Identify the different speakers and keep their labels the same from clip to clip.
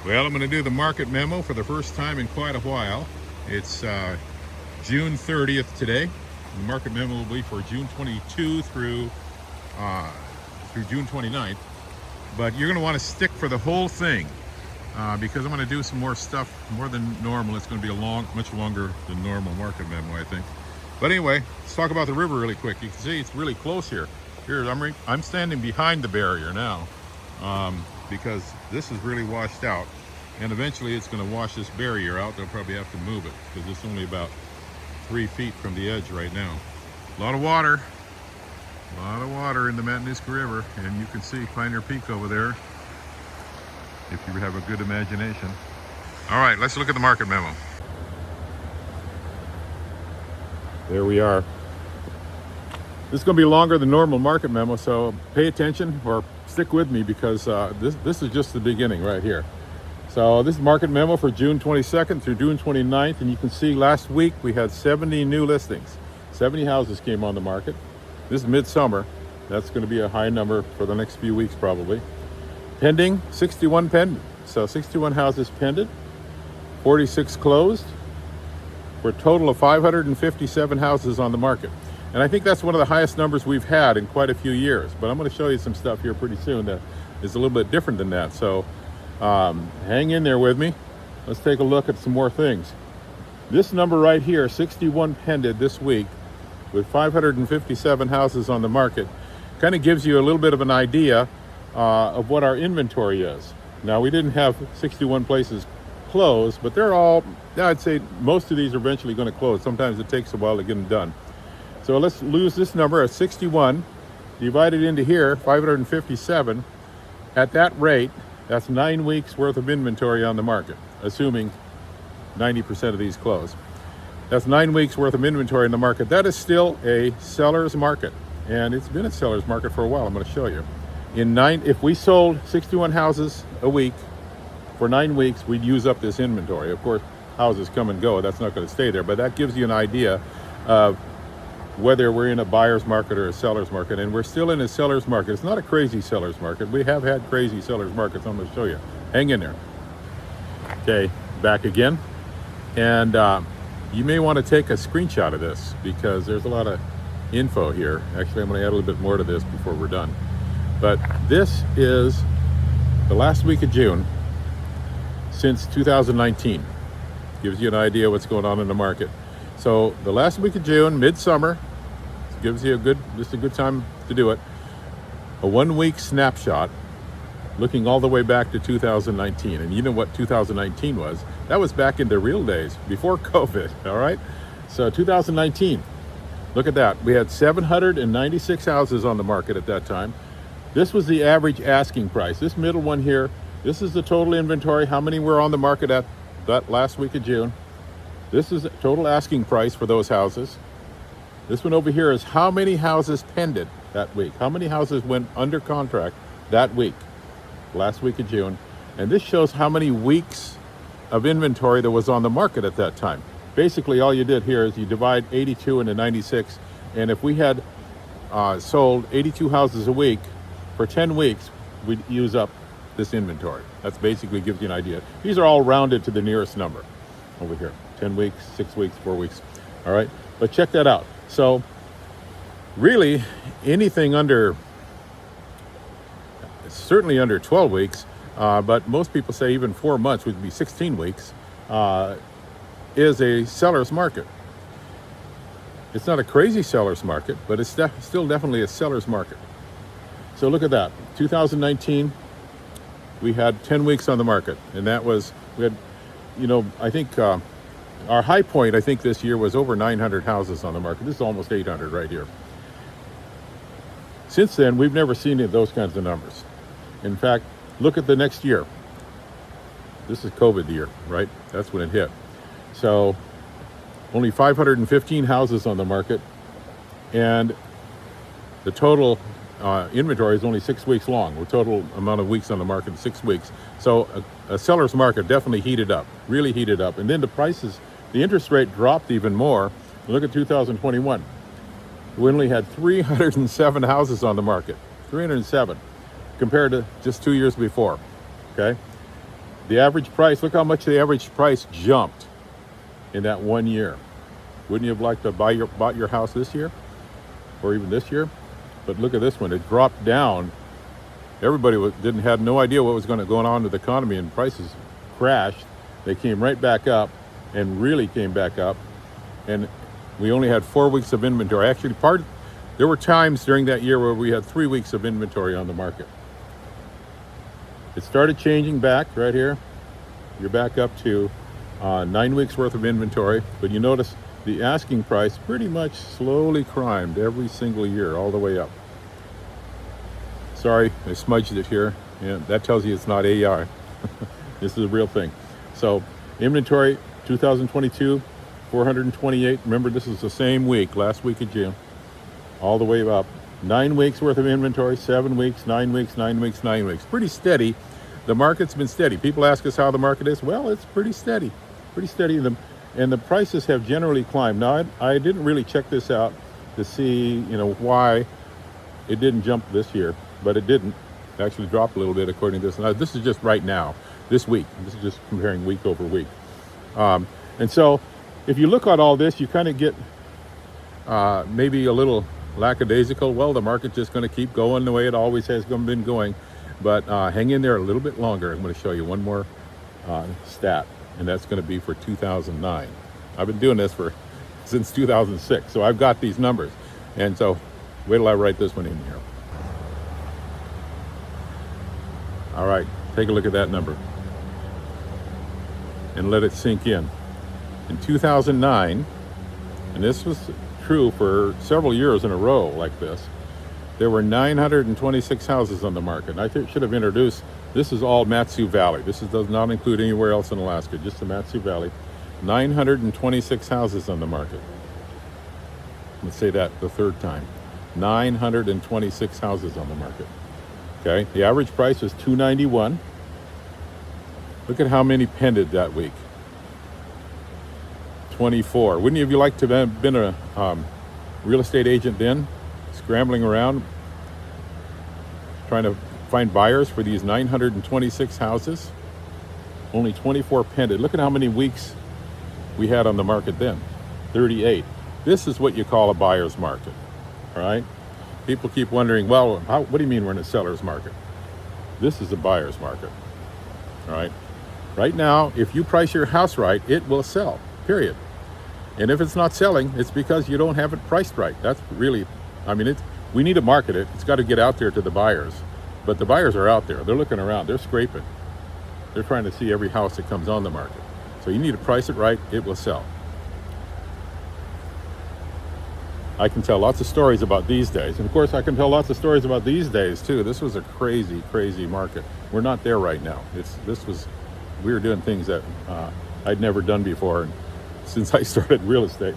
Speaker 1: Well, I'm going to do the market memo for the first time in quite a while. It's June 30th today. The market memo will be for June 22 through June 29th. But you're going to want to stick for the whole thing because I'm going to do some more stuff more than normal. It's going to be much longer than normal market memo, I think. But anyway, let's talk about the river really quick. You can see it's really close here. I'm standing behind the barrier now. Because this is really washed out, and eventually it's going to wash this barrier out. They'll probably have to move it because it's only about 3 feet from the edge right now. A lot of water in the Matanuska River, and you can see Pioneer Peak over there if you have a good imagination. All right, let's look at the market memo. There we are. This is going to be longer than normal market memo, so pay attention or stick with me because this is just the beginning right here. So this is market memo for June 22nd through June 29th, and you can see last week we had 70 new listings. 70 houses came on the market. This is midsummer. That's going to be a high number for the next few weeks probably. Pending, 61 pending. So 61 houses pended, 46 closed, for a total of 557 houses on the market. And I think that's one of the highest numbers we've had in quite a few years. But I'm going to show you some stuff here pretty soon that is a little bit different than that. So hang in there with me. Let's take a look at some more things. This number right here, 61 pended this week with 557 houses on the market, kind of gives you a little bit of an idea of what our inventory is. Now, we didn't have 61 places closed, but they're all, I'd say most of these are eventually going to close. Sometimes it takes a while to get them done. So let's lose this number at 61, divided into here, 557. At that rate, that's 9 weeks worth of inventory on the market, assuming 90% of these close. That's 9 weeks worth of inventory in the market. That is still a seller's market, and it's been a seller's market for a while. I'm going to show you. If we sold 61 houses a week for 9 weeks, we'd use up this inventory. Of course, houses come and go. That's not going to stay there, but that gives you an idea of whether we're in a buyer's market or a seller's market, and we're still in a seller's market. It's not a crazy seller's market. We have had crazy seller's markets. I'm going to show you. Hang in there. Okay, back again. And you may want to take a screenshot of this because there's a lot of info here. Actually, I'm going to add a little bit more to this before we're done. But this is the last week of June since 2019. Gives you an idea what's going on in the market. So the last week of June, midsummer, gives you just a good time to do it. A 1 week snapshot looking all the way back to 2019. And you know what 2019 was? That was back in the real days, before COVID, all right? So 2019, look at that. We had 796 houses on the market at that time. This was the average asking price. This middle one here, this is the total inventory, how many were on the market at that last week of June. This is the total asking price for those houses. This one over here is how many houses pended that week. How many houses went under contract that week, last week of June. And this shows how many weeks of inventory there was on the market at that time. Basically, all you did here is you divide 82 into 96. And if we had sold 82 houses a week for 10 weeks, we'd use up this inventory. That's basically gives you an idea. These are all rounded to the nearest number over here. 10 weeks, 6 weeks, 4 weeks. All right, but check that out. So really anything under, certainly under 12 weeks, but most people say even 4 months would be 16 weeks, is a seller's market. It's not a crazy seller's market, but it's still definitely a seller's market. So look at that. 2019, we had 10 weeks on the market, and that was, we had, I think, our high point, I think, this year was over 900 houses on the market. This is almost 800 right here. Since then, we've never seen any of those kinds of numbers. In fact, look at the next year. This is COVID year, right? That's when it hit. So only 515 houses on the market, and the total inventory is only 6 weeks long. The total amount of weeks on the market is 6 weeks. So a seller's market definitely heated up, really heated up. And then the prices, the interest rate dropped even more. Look at 2021. We only had 307 houses on the market, 307, compared to just 2 years before, okay? The average price, look how much the average price jumped in that 1 year. Wouldn't you have liked to bought your house this year or even this year? But look at this one, it dropped down. Everybody had no idea what was going on with the economy, and prices crashed. They came right back up and really came back up. And we only had 4 weeks of inventory. Actually, there were times during that year where we had 3 weeks of inventory on the market. It started changing back right here. You're back up to 9 weeks worth of inventory, but you notice the asking price pretty much slowly climbed every single year all the way up. Sorry, I smudged it here. Yeah, that tells you it's not AI. This is a real thing. So inventory 2022, 428. Remember, this is the same week, last week of June, all the way up. 9 weeks worth of inventory, 7 weeks, 9 weeks, 9 weeks, 9 weeks. Pretty steady. The market's been steady. People ask us how the market is. Well, it's pretty steady. Pretty steady. And the prices have generally climbed. Now, I didn't really check this out to see, why it didn't jump this year, but it didn't. It actually dropped a little bit according to this. Now, this is just right now, this week. This is just comparing week over week. And so if you look at all this, you kind of get maybe a little lackadaisical. Well, the market's just going to keep going the way it always has been going. But hang in there a little bit longer. I'm going to show you one more stat, and that's going to be for 2009. I've been doing this since 2006, so I've got these numbers. And so wait till I write this one in here. All right, take a look at that number and let it sink in. In 2009, and this was true for several years in a row like this, there were 926 houses on the market. And I should have introduced, this is all Mat-Su Valley. This does not include anywhere else in Alaska, just the Mat-Su Valley. 926 houses on the market. Let's say that the third time. 926 houses on the market. Okay, the average price was $291. Look at how many pended that week. 24. Wouldn't you have liked to have been a real estate agent then? Scrambling around, trying to find buyers for these 926 houses. Only 24 pended. Look at how many weeks we had on the market then. 38. This is what you call a buyer's market, all right? People keep wondering, well, what do you mean we're in a seller's market? This is a buyer's market, all right? Right now, if you price your house right, it will sell, period. And if it's not selling, it's because you don't have it priced right. That's really, we need to market it. It's got to get out there to the buyers. But the buyers are out there. They're looking around. They're scraping. They're trying to see every house that comes on the market. So you need to price it right. It will sell. I can tell lots of stories about these days. And of course, I can tell lots of stories about these days too. This was a crazy, crazy market. We're not there right now. We were doing things that I'd never done before since I started real estate.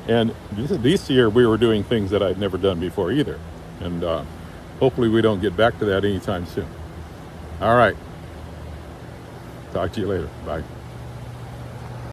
Speaker 1: And this year we were doing things that I'd never done before either. And hopefully we don't get back to that anytime soon. All right. Talk to you later. Bye.